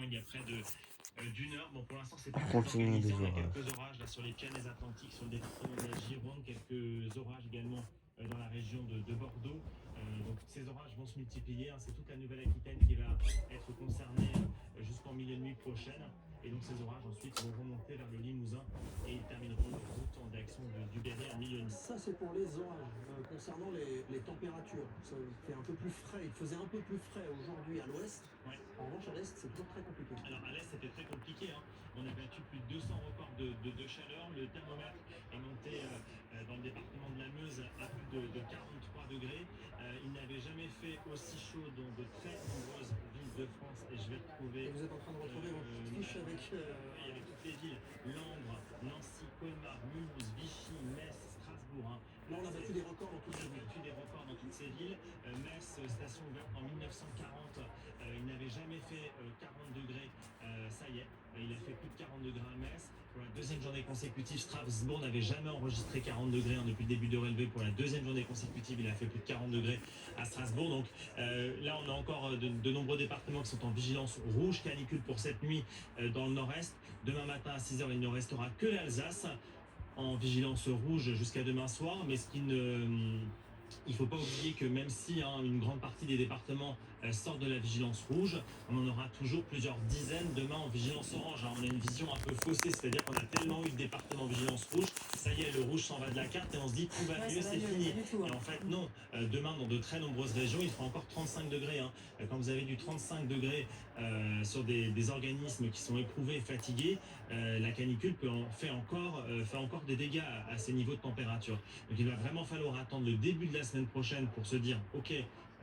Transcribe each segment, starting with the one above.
il y a près d'une heure. Bon, pour l'instant, c'est pas très Continue organisé. les On a orages. quelques orages là sur les Pyrénées-Atlantiques, sur le département de la Gironde, quelques orages également dans la région de Bordeaux. Donc ces orages vont se multiplier. Hein. C'est toute la Nouvelle-Aquitaine qui va être concernée jusqu'en milieu de nuit prochaine. Et donc ces orages ensuite vont remonter vers le Limousin et ils termineront leur route en direction du Berry en milieu de nuit. Ça, c'est pour les orages. Concernant les températures, ça fait un peu plus frais. Il faisait un peu plus frais aujourd'hui à l'ouest. Ouais. En revanche, à l'est, c'est toujours très compliqué. Alors à l'est, c'était très compliqué. Hein. On a battu plus de 200 records de chaleur. Le thermomètre est monté dans le département de la Meuse à plus de 43 degrés. Il n'avait jamais fait aussi chaud dans de très nombreuses villes de France. Et je vais retrouver... Et vous êtes en train de retrouver votre fiche avec... avec toutes les villes. Langres, Nancy, Colmar, Mulhouse, Vichy, Metz, Strasbourg. Hein. Là, on a battu des records dans toutes ces villes. Des records dans toutes ces villes. Metz, station ouverte en 1940. Il n'avait jamais fait 40 degrés. Ça y est, il a fait plus de 40 degrés à Metz. Pour la deuxième journée consécutive, Strasbourg n'avait jamais enregistré 40 degrés hein, depuis le début de relevé. Pour la deuxième journée consécutive, il a fait plus de 40 degrés à Strasbourg. Donc là, on a encore de nombreux départements qui sont en vigilance rouge, canicule pour cette nuit dans le nord-est. Demain matin à 6h, il ne restera que l'Alsace en vigilance rouge jusqu'à demain soir. Mais ce qui ne... Il ne faut pas oublier que même si une grande partie des départements sortent de la vigilance rouge, on en aura toujours plusieurs dizaines demain en vigilance orange. On a une vision un peu faussée, c'est-à-dire qu'on a tellement eu de départements en vigilance rouge, ça y est, le rouge s'en va de la carte et on se dit tout va mieux, c'est fini. Et en fait, non. Demain, dans de très nombreuses régions, il fera encore 35 degrés. Hein. Quand vous avez du 35 degrés sur des organismes qui sont éprouvés, fatigués, la canicule fait encore des dégâts à ces niveaux de température. Donc il va vraiment falloir attendre le début de la semaine prochaine pour se dire ok,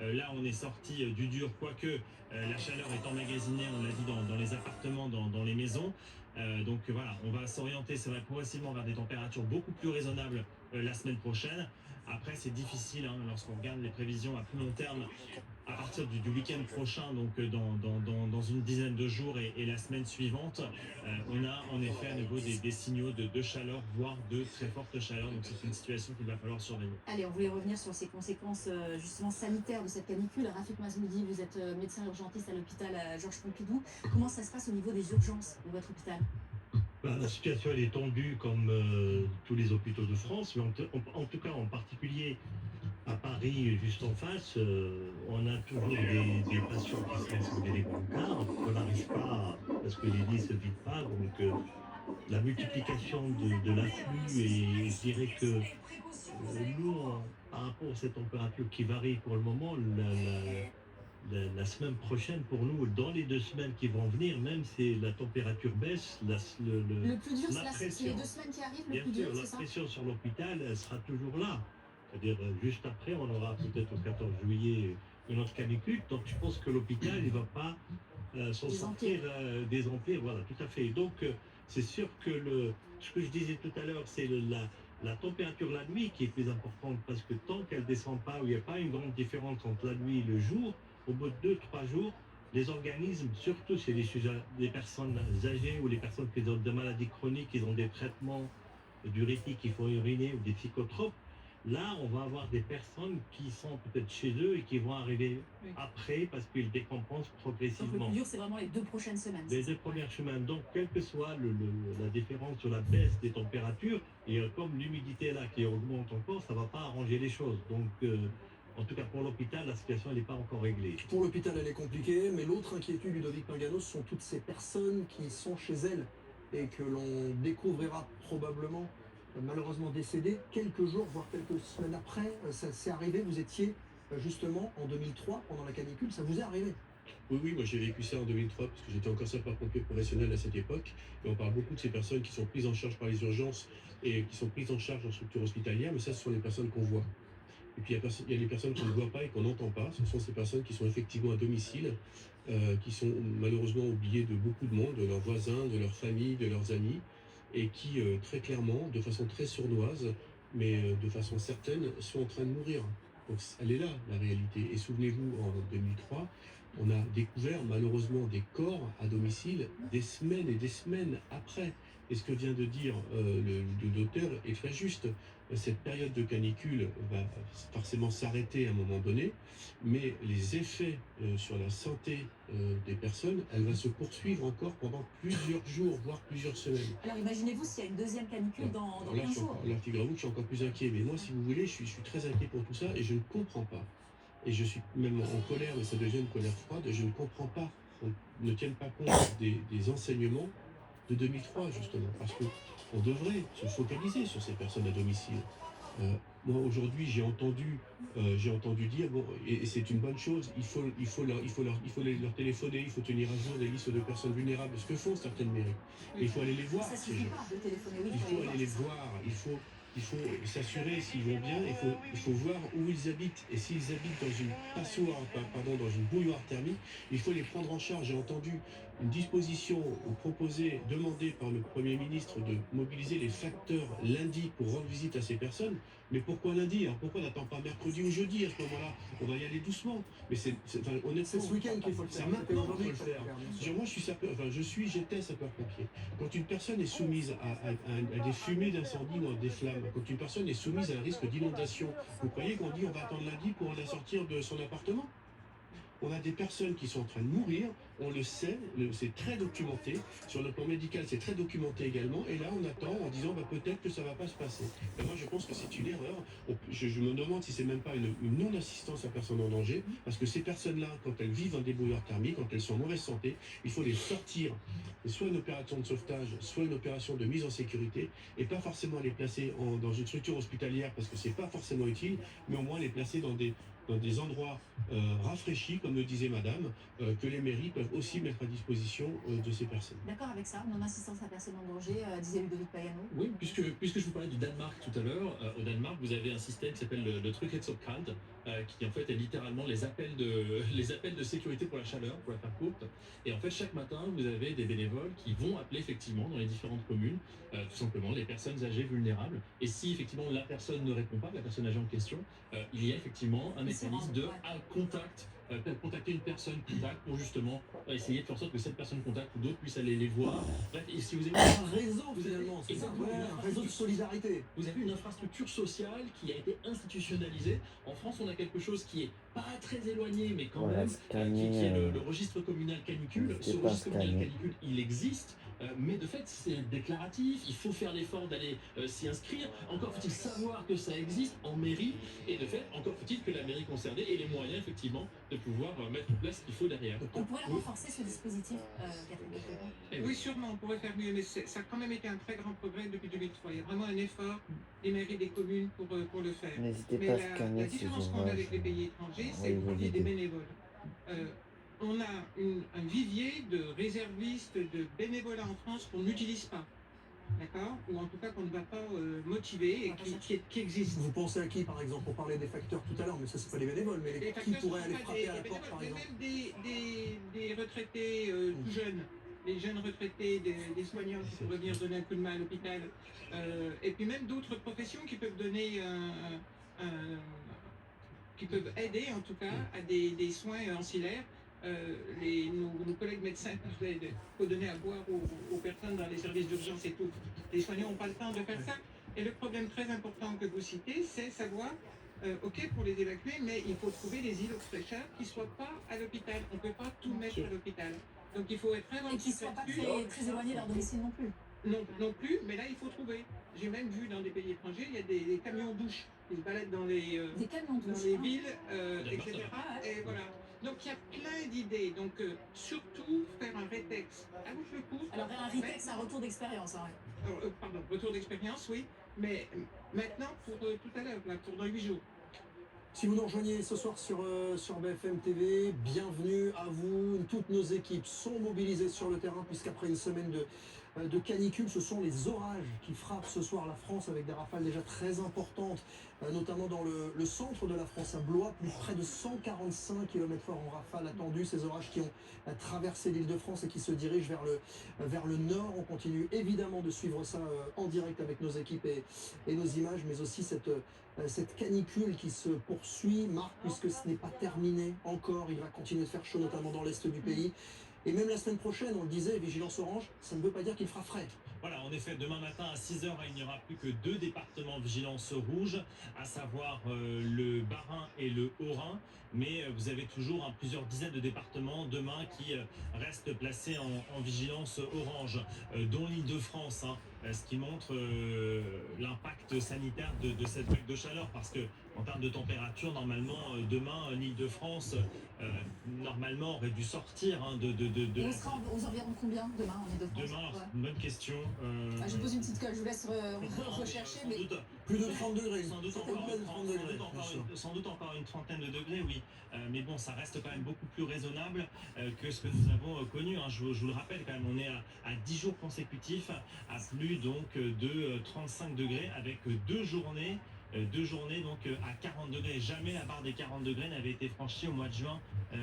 là on est sorti du dur, quoique la chaleur est emmagasinée, on l'a dit, dans les appartements, dans les maisons. Donc voilà, on va s'orienter, c'est vrai, progressivement vers des températures beaucoup plus raisonnables la semaine prochaine. Après, c'est difficile lorsqu'on regarde les prévisions à plus long terme à partir du week-end prochain, donc dans une dizaine de jours et la semaine suivante. On a en effet à nouveau des signaux de chaleur, voire de très forte chaleur. Donc c'est une situation qu'il va falloir surveiller. Allez, on voulait revenir sur ces conséquences justement sanitaires de cette canicule. Rafik Mazmoudi, vous êtes médecin urgentiste à l'hôpital Georges Pompidou. Comment ça se passe au niveau des urgences de votre hôpital ? La situation elle est tendue comme tous les hôpitaux de France, mais en tout cas en particulier à Paris, juste en face, on a toujours des patients qui sont sur des brancards. On n'arrive pas parce que les lits ne se vident pas. Donc la multiplication de l'afflux, et je dirais que nous, par rapport à cette température qui varie pour le moment, la semaine prochaine, pour nous, dans les 2 semaines qui vont venir, même si la température baisse, le plus dur, c'est les 2 semaines qui arrivent, le plus dur, c'est ça ? La pression sur l'hôpital, elle sera toujours là. C'est-à-dire, juste après, on aura peut-être au 14 juillet une autre canicule. Donc, je pense que l'hôpital, il ne va pas s'en sortir des empires. Voilà, tout à fait. Donc, c'est sûr que ce que je disais tout à l'heure, c'est la température la nuit qui est plus importante, parce que tant qu'elle ne descend pas, où il n'y a pas une grande différence entre la nuit et le jour, au bout de 2-3 jours, les organismes, surtout chez les personnes âgées ou les personnes qui ont des maladies chroniques, qui ont des traitements diurétiques, qui font uriner ou des psychotropes, là, on va avoir des personnes qui sont peut-être chez eux et qui vont arriver après parce qu'ils décompensent progressivement. Donc le plus dur, c'est vraiment les 2 prochaines semaines. Les 2 premières semaines. Donc, quelle que soit la différence sur la baisse des températures, et comme l'humidité là qui augmente encore, ça ne va pas arranger les choses. Donc, en tout cas, pour l'hôpital, la situation n'est pas encore réglée. Pour l'hôpital, elle est compliquée, mais l'autre inquiétude, Ludovic Pinganos, sont toutes ces personnes qui sont chez elles et que l'on découvrira probablement malheureusement décédées quelques jours, voire quelques semaines après. Ça s'est arrivé, vous étiez justement en 2003, pendant la canicule, ça vous est arrivé ? Oui, moi j'ai vécu ça en 2003 parce que j'étais encore sapeur-pompier professionnel à cette époque. Et on parle beaucoup de ces personnes qui sont prises en charge par les urgences et qui sont prises en charge en structure hospitalière, mais ça, ce sont les personnes qu'on voit. Et puis il y a les personnes qu'on ne voit pas et qu'on n'entend pas. Ce sont ces personnes qui sont effectivement à domicile, qui sont malheureusement oubliées de beaucoup de monde, de leurs voisins, de leurs familles, de leurs amis, et qui très clairement, de façon très sournoise, mais de façon certaine, sont en train de mourir. Donc elle est là, la réalité. Et souvenez-vous, en 2003, On a découvert malheureusement des corps à domicile des semaines et des semaines après. Et ce que vient de dire le docteur est très juste. Cette période de canicule va forcément s'arrêter à un moment donné, mais les effets sur la santé des personnes, elle va se poursuivre encore pendant plusieurs jours, voire plusieurs semaines. Alors imaginez-vous s'il y a une deuxième canicule dans Alors là, 15 jours. alors figurez-vous que je suis encore plus inquiet. Mais moi, si vous voulez, je suis très inquiet pour tout ça et je ne comprends pas. Et je suis même en colère, mais ça devient une colère froide. Je ne comprends pas qu'on ne tienne pas compte des enseignements de 2003, justement, parce qu'on devrait se focaliser sur ces personnes à domicile. Moi, aujourd'hui, j'ai entendu dire, bon, et c'est une bonne chose, il faut leur téléphoner, il faut tenir à jour des listes de personnes vulnérables, ce que font certaines mairies. Et il faut aller les voir, Ça ces suffit gens. pas de téléphoner, oui, Il faut aller les c'est ça. voir, il faut s'assurer s'ils vont bien, il faut voir où ils habitent. Et s'ils habitent dans une passoire, pardon, dans une bouilloire thermique, il faut les prendre en charge. J'ai entendu une disposition proposée, demandée par le Premier ministre de mobiliser les facteurs lundi pour rendre visite à ces personnes. Mais pourquoi lundi? Alors pourquoi on n'attend pas mercredi ou jeudi? À ce moment-là, on va y aller doucement. Mais enfin, honnêtement, C'est ce week-end qu'il faut le faire. c'est maintenant qu'il faut le C'était faire. aujourd'hui qu'il faut le faire, bien sûr. J'étais sapeur-pompier. Quand une personne est soumise à des fumées d'incendie ou à des flammes, quand une personne est soumise à un risque d'inondation, vous croyez qu'on dit on va attendre lundi pour la sortir de son appartement? On a des personnes qui sont en train de mourir, on le sait, c'est très documenté. Sur le plan médical, c'est très documenté également. Et là, on attend en disant peut-être que ça ne va pas se passer. Et moi, je pense que c'est une erreur. Je me demande si c'est même pas une non-assistance à personne en danger. Parce que ces personnes-là, quand elles vivent en débrouillard thermique, quand elles sont en mauvaise santé, il faut les sortir. Et soit une opération de sauvetage, soit une opération de mise en sécurité. Et pas forcément les placer dans une structure hospitalière parce que c'est pas forcément utile, mais au moins les placer dans des endroits rafraîchis, comme le disait madame, que les mairies peuvent aussi mettre à disposition de ces personnes. D'accord avec ça, non-assistance à personne en danger, disait Ludovic Payano. Oui, puisque je vous parlais du Danemark tout à l'heure, au Danemark, vous avez un système qui s'appelle le Tryghedsopkald, qui en fait est littéralement les appels de sécurité pour la chaleur, pour la faire courte. Et en fait, chaque matin, vous avez des bénévoles qui vont appeler effectivement dans les différentes communes, tout simplement les personnes âgées vulnérables. Et si effectivement la personne ne répond pas, la personne âgée en question, il y a effectivement un mécanisme de contacter une personne contact pour justement essayer de faire en sorte que cette personne contact ou d'autres puissent aller les voir. Bref, et si vous avez Un réseau, finalement, c'est ça, Exactement, ouais, un réseau de solidarité. vous avez une infrastructure sociale qui a été institutionnalisée. En France, on a quelque chose qui est pas très éloigné, mais quand Voilà, même, scanner, qui est le registre communal canicule. n'hésitez Ce pas à registre communal scanner. canicule, il existe, mais de fait, c'est déclaratif. Il faut faire l'effort d'aller s'y inscrire. Encore faut-il savoir que ça existe en mairie. Et de fait, encore faut-il que la mairie concernée ait les moyens, effectivement, de pouvoir mettre en place ce qu'il faut derrière. On pourrait le renforcer ce dispositif, Catherine Becquerel. Eh Oui, sûrement, on pourrait faire mieux, mais ça a quand même été un très grand progrès depuis 2003. Il y a vraiment un effort des mairies, des communes pour le faire. N'hésitez Mais pas à la scanner ces différence qu'on a avec les ouvrages. pays étrangers, c'est Envoyez que vos vous parliez des vidéos. bénévoles. On a un vivier de réservistes, de bénévolats en France qu'on n'utilise pas. D'accord? Ou en tout cas qu'on ne va pas motiver et qui existe. Vous pensez à qui, par exemple? On parlait des facteurs tout à l'heure, mais ça, c'est pas les bénévoles. Mais Les qui facteurs pourrait sont aller pas frapper à la des porte, bénévoles, par mais exemple? même des retraités tout jeunes, les jeunes retraités, des soignants qui pourraient venir donner un coup de main à l'hôpital, et puis même d'autres professions qui peuvent donner qui peuvent aider en tout cas à des soins ancillaires. Nos collègues médecins il faut donner à boire aux personnes dans les services d'urgence et tout. Les soignants n'ont pas le temps de faire ça. Et le problème très important que vous citez, c'est savoir, ok pour les évacuer, mais il faut trouver des îlots de fraîcheur qui ne soient pas à l'hôpital. On ne peut pas tout mettre à l'hôpital. Donc il faut être très Et qui ne attentif soient pas là-dessus. très éloignés de leur domicile non plus. Non plus, mais là il faut trouver. J'ai même vu dans des pays étrangers, il y a des camions douches qui se baladent dans les Des camions de dans douche, les hein. villes, etc. Ah ouais. Et voilà. Donc il y a plein d'idées. Donc surtout faire un rétex à bouche le cou. Alors un RITEX, c'est un retour d'expérience. Hein, ouais. Pardon, retour d'expérience, oui. Mais maintenant pour tout à l'heure, là, pour dans 8 jours. Si vous nous rejoignez ce soir sur BFM TV, bienvenue à vous. Toutes nos équipes sont mobilisées sur le terrain puisqu'après une semaine de canicule, ce sont les orages qui frappent ce soir la France avec des rafales déjà très importantes, notamment dans le centre de la France, à Blois, près de 145 km/h en rafale attendus. Ces orages qui ont traversé l'Île-de-France et qui se dirigent vers le nord. On continue évidemment de suivre ça en direct avec nos équipes et nos images, mais aussi cette canicule qui se poursuit, Marc, puisque ce n'est pas terminé encore. Il va continuer de faire chaud, notamment dans l'est du pays. Et même la semaine prochaine, on le disait, vigilance orange, ça ne veut pas dire qu'il fera frais. Voilà, en effet, demain matin à 6 h, il n'y aura plus que 2 départements vigilance rouge, à savoir le Bas-Rhin et le Haut-Rhin. Mais vous avez toujours plusieurs dizaines de départements demain qui restent placés en vigilance orange, dont l'Île-de-France, ce qui montre l'impact sanitaire de cette vague de chaleur. Parce que en termes de température, normalement, demain, l'Île-de-France, normalement, aurait dû sortir Et on sera aux environs de combien demain en Ile-de-France? Demain, c'est une bonne question. Je pose une petite colle, je vous laisse rechercher. Sans Mais doute, Plus de 30 degrés. sans doute Certaines encore, plaines, 30 degrés, bien sûr. sans doute encore une trentaine de degrés, oui. Mais bon, ça reste quand même beaucoup plus raisonnable que ce que nous avons connu. Je vous le rappelle quand même, on est à 10 jours consécutifs à plus donc de 35 degrés avec deux journées donc à 40 degrés. Jamais la barre des 40 degrés n'avait été franchie au mois de juin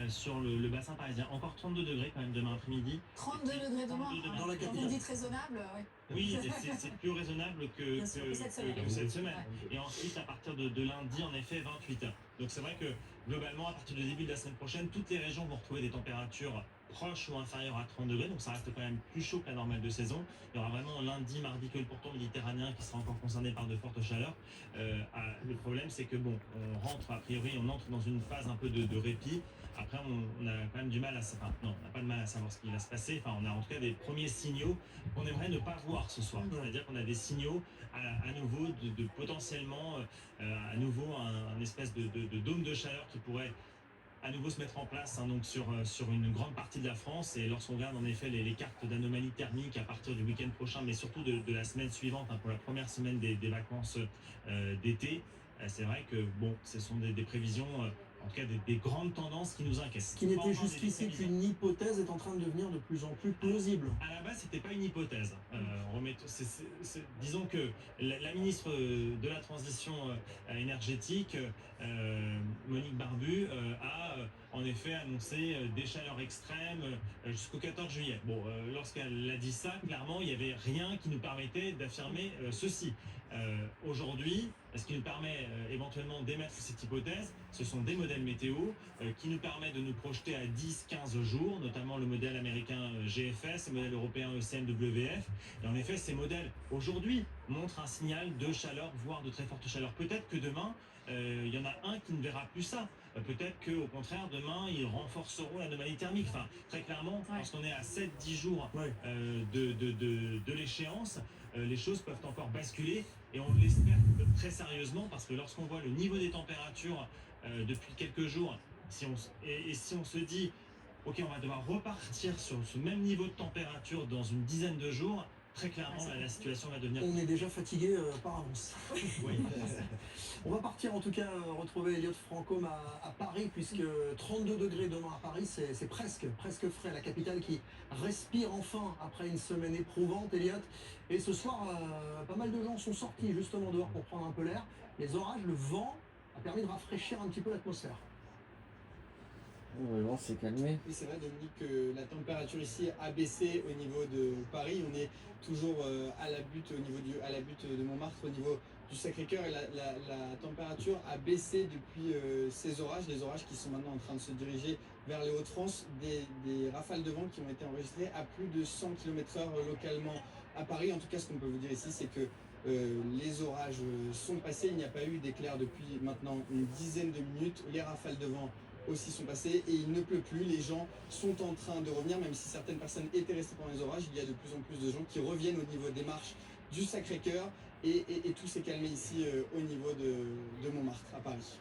sur le bassin parisien. Encore 32 degrés quand même demain après-midi. 32 degrés demain, 32 degrés. Dans la quand vous capitale. dites raisonnable, ouais. Oui, c'est plus raisonnable que Bien sûr, que cette semaine. cette semaine. Ouais. Et ensuite, à partir de lundi, en effet, 28. Donc c'est vrai que globalement, à partir du début de la semaine prochaine, toutes les régions vont retrouver des températures proches ou inférieures à 30 degrés. Donc ça reste quand même plus chaud que la normale de saison. Il y aura vraiment lundi, mardi que le pourtour méditerranéen qui sera encore concerné par de fortes chaleurs. Le problème, c'est que bon, on rentre, a priori, on entre dans une phase un peu de répit. Après, on a quand même du mal on n'a pas de mal à savoir ce qui va se passer. Enfin, on a en tout cas des premiers signaux qu'on aimerait ne pas voir ce soir. C'est-à-dire qu'on a des signaux à nouveau de potentiellement à nouveau un espèce de dôme de chaleur qui pourrait à nouveau se mettre en place donc sur une grande partie de la France. Et lorsqu'on regarde en effet les cartes d'anomalies thermiques à partir du week-end prochain, mais surtout de la semaine suivante, pour la première semaine des vacances d'été, c'est vrai que bon, ce sont des prévisions, en tout cas des grandes tendances qui nous inquiètent. Ce qui n'était jusqu'ici qu'une hypothèse est en train de devenir de plus en plus plausible. À la base, c'était pas une hypothèse. Disons que la ministre de la Transition énergétique, Monique Barbu, a en effet annoncé des chaleurs extrêmes jusqu'au 14 juillet. Bon, lorsqu'elle a dit ça, clairement, il n'y avait rien qui nous permettait d'affirmer ceci. Aujourd'hui, ce qui nous permet éventuellement d'émettre cette hypothèse, ce sont des modèles météo qui nous permettent de nous projeter à 10-15 jours, notamment le modèle américain GFS, le modèle européen ECMWF. Et en effet, ces modèles, aujourd'hui, montrent un signal de chaleur, voire de très forte chaleur. Peut-être que demain, il y en a un qui ne verra plus ça. Peut-être qu'au contraire, demain, ils renforceront l'anomalie thermique. Enfin, très clairement, lorsqu'on est à 7-10 jours de l'échéance, les choses peuvent encore basculer. Et on l'espère très sérieusement, parce que lorsqu'on voit le niveau des températures depuis quelques jours, si on se dit, ok, on va devoir repartir sur ce même niveau de température dans une dizaine de jours, très clairement, la situation va devenir... On est déjà fatigué par avance. Oui. On va partir en tout cas retrouver Elliott Francôme à Paris, puisque 32 degrés demain à Paris, c'est presque frais. La capitale qui respire enfin après une semaine éprouvante, Elliott. Et ce soir, pas mal de gens sont sortis justement dehors pour prendre un peu l'air. Les orages, le vent a permis de rafraîchir un petit peu l'atmosphère. Le vent s'est calmé. Oui, c'est vrai, Dominique, que la température ici a baissé au niveau de Paris. On est toujours à la butte de Montmartre, au niveau du Sacré-Cœur. Et la température a baissé depuis ces orages. Les orages qui sont maintenant en train de se diriger vers les Hauts-de-France. Des rafales de vent qui ont été enregistrées à plus de 100 km/h localement à Paris. En tout cas, ce qu'on peut vous dire ici, c'est que les orages sont passés. Il n'y a pas eu d'éclairs depuis maintenant une dizaine de minutes. Les rafales de vent aussi sont passés et il ne pleut plus. Les gens sont en train de revenir, même si certaines personnes étaient restées pendant les orages. Il y a de plus en plus de gens qui reviennent au niveau des marches du Sacré-Cœur et tout s'est calmé ici au niveau de Montmartre à Paris.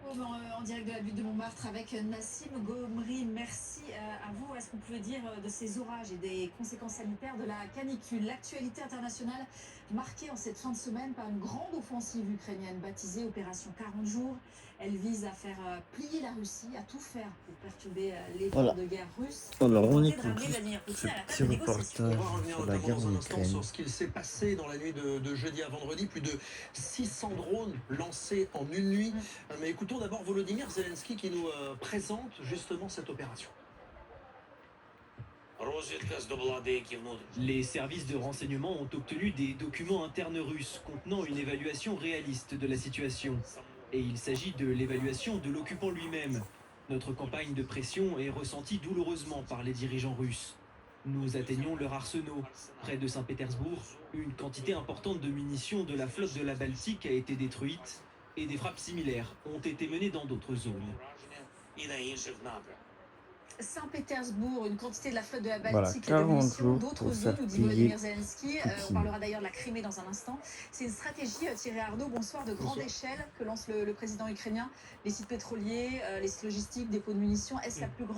En direct de la butte de Montmartre avec Nassim Gomri. Merci à vous. Est-ce qu'on pouvait dire de ces orages et des conséquences sanitaires de la canicule? L'actualité internationale marquée en cette fin de semaine par une grande offensive ukrainienne baptisée Opération 40 jours. Elle vise à faire plier la Russie, à tout faire pour perturber l'effort Voilà. de guerre russe. Alors on Tenter de écoute ramener juste Vladimir ce Poutine à la petit table des négociations. On reportage va revenir sur la notamment guerre dans en un instant Ukraine. sur ce qu'il s'est passé dans la nuit de jeudi à vendredi. Plus de 600 drones lancés en une nuit. Mais écoutons d'abord Volodymyr Zelensky qui nous présente justement cette opération. Les services de renseignement ont obtenu des documents internes russes contenant une évaluation réaliste de la situation. Et il s'agit de l'évaluation de l'occupant lui-même. Notre campagne de pression est ressentie douloureusement par les dirigeants russes. Nous atteignons leurs arsenaux. Près de Saint-Pétersbourg, une quantité importante de munitions de la flotte de la Baltique a été détruite et des frappes similaires ont été menées dans d'autres zones. Saint-Pétersbourg, une quantité de la flotte de la Voilà, Baltique, 40 de munitions, jours d'autres pour zones, faire nous dit plier Volodymyr Zelensky. On Poutine. parlera d'ailleurs de la Crimée dans un instant. C'est une stratégie, Thierry Arnaud, bonsoir, de grande échelle que lance le président ukrainien. Les sites pétroliers, les sites logistiques, dépôts de munitions. Est-ce la plus grande